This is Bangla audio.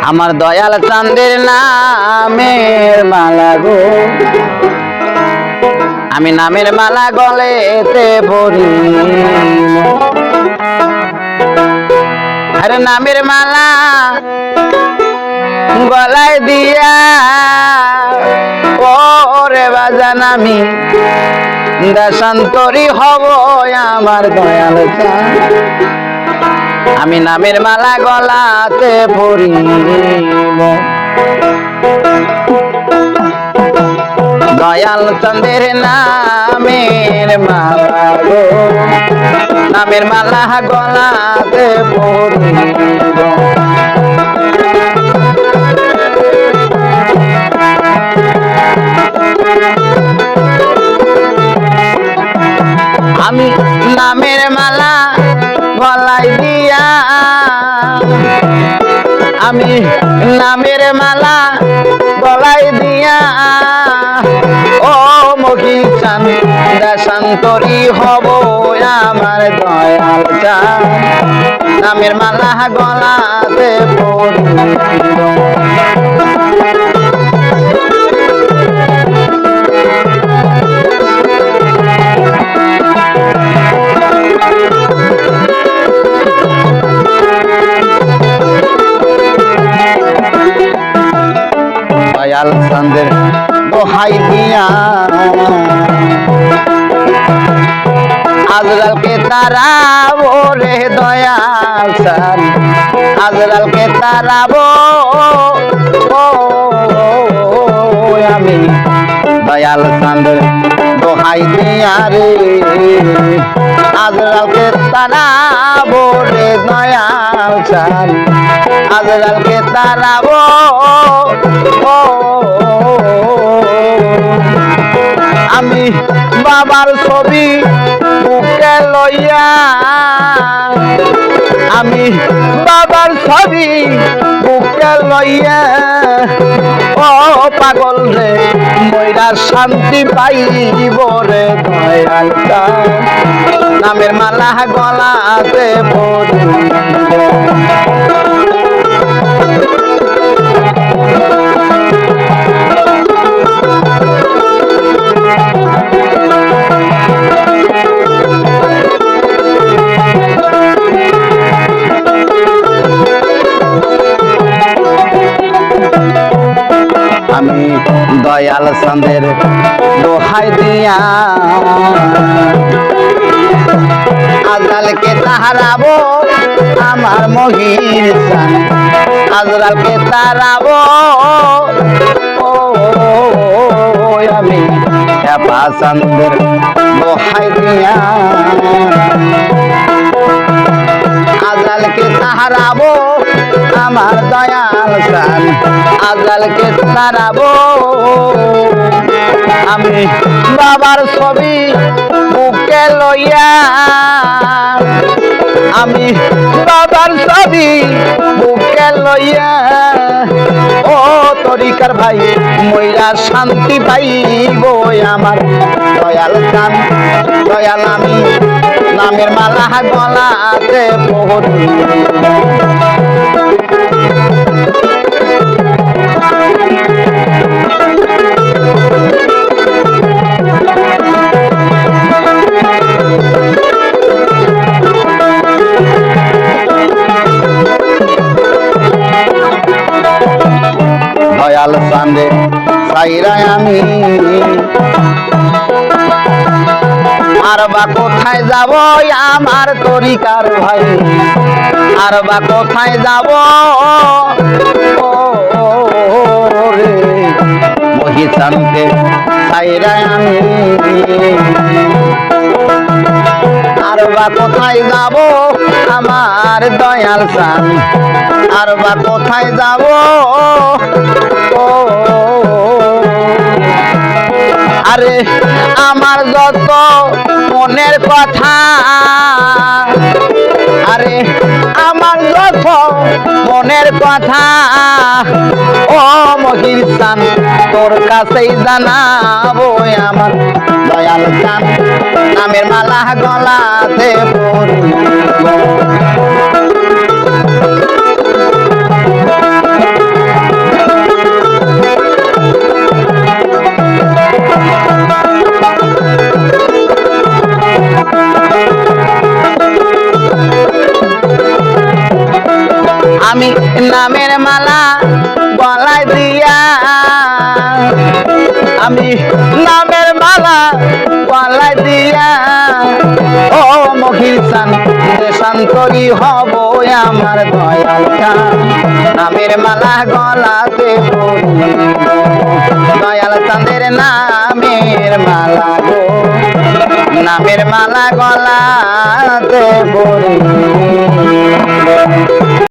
আমার দয়াল চাঁদের নামের মালা গো, আমি নামের মালা গলেতে পরি। আরে নামের মালা গলায় দিয়া ওরে বাজান আমি দেশান্তরী হব আমার দয়াল চাঁদ। আমি নামের মালা গলাতে পরিব, দয়াল চাঁদের নামের মালা গো, নামের মালা গলাতে পরিব। আমি নামের মালা গলায় দিয়া, আমি নামের মালা গলায় দিয়া ও মহিষান দেশান্তরী হব আমার দয়াল চাঁদ। নামের মালা গলাতে পরিব, দয়াল চাঁদের দোহাই দিয়া আজরালকে তারাবো রে দয়াল চাঁদ, আজরালকে তারাবো আমি দয়াল চাঁদের দোহাই দিয়া রে, আজরালকে তারাবো রে দয়াল চাঁদ, আজরালকে তারাবো। আমি বাবার ছবি বুকে লইয়া, আমি বাবার ছবি বুকে লইয়া ও পাগল রে মইরা শান্তি পাইব রে দয়াল চাঁদ। নামের মালা গলাতে পরিব, আমি দয়াল চাঁদের দোহাই দিয়া আজরালকে তাহারাবো আমার মহিষান, আজরালকে তারাবো আমি হেপা চাঁদের দোহাই দিয়া আজরালকে তাহারাবো আমার দয়াল চাঁদ, আজরালকে তারাবো। আমি বাবার ছবি বুকে লইয়া, আমি বাবার ছবি বুকে লইয়া ও তরিকার ভাই মইরা শান্তি পাইব আমার দয়াল চাঁদ। দয়াল আমি নামের মালা গলাতে পরিব, দয়াল চাঁদে চাইরাই আমি আর বা কোথায় যাব আমার তরিকার ভাই, আর বা কোথায় যাব রে মহিষানকে চাইরাই আমি, আর বা কোথায় যাব আমার দয়াল চাঁদ, আর বা কোথায় যাব আরে আমার যত মনের কথা, আরে আমার যত মনের কথা ও মহিষান তোর কাছেই জানাবো আমার দয়াল চাঁদ। নামের মালা গলাতে পরিব, আমি নামের মালা গলায় দিয়া, আমি নামের মালা গলায় দিয়া ও মহিষান শান্তরি হব আমার দয়াল চাঁদ, নামের মালা গলাতে পরিব, দয়াল চাঁদের নামের মালা গো, নামের মালা গলাতে পরিব।